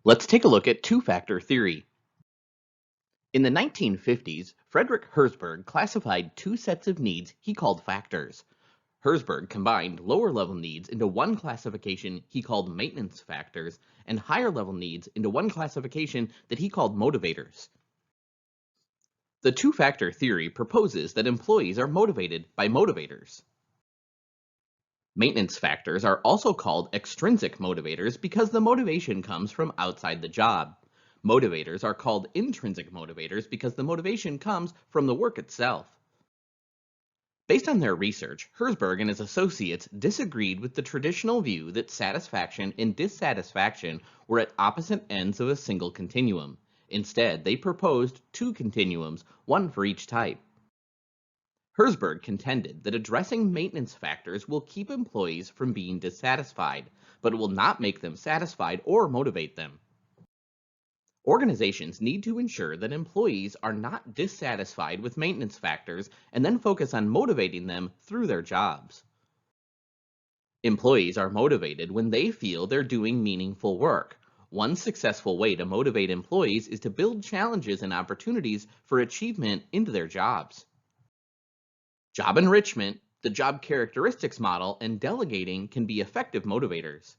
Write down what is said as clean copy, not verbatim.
Let's take a look at two-factor theory. In the 1950s, Frederick Herzberg classified two sets of needs he called factors. Herzberg combined lower-level needs into one classification he called maintenance factors, and higher-level needs into one classification that he called motivators. The two-factor theory proposes that employees are motivated by motivators. Maintenance factors are also called extrinsic motivators because the motivation comes from outside the job. Motivators are called intrinsic motivators because the motivation comes from the work itself. Based on their research, Herzberg and his associates disagreed with the traditional view that satisfaction and dissatisfaction were at opposite ends of a single continuum. Instead, they proposed two continuums, one for each type. Herzberg contended that addressing maintenance factors will keep employees from being dissatisfied, but it will not make them satisfied or motivate them. Organizations need to ensure that employees are not dissatisfied with maintenance factors and then focus on motivating them through their jobs. Employees are motivated when they feel they're doing meaningful work. One successful way to motivate employees is to build challenges and opportunities for achievement into their jobs. Job enrichment, the job characteristics model, and delegating can be effective motivators.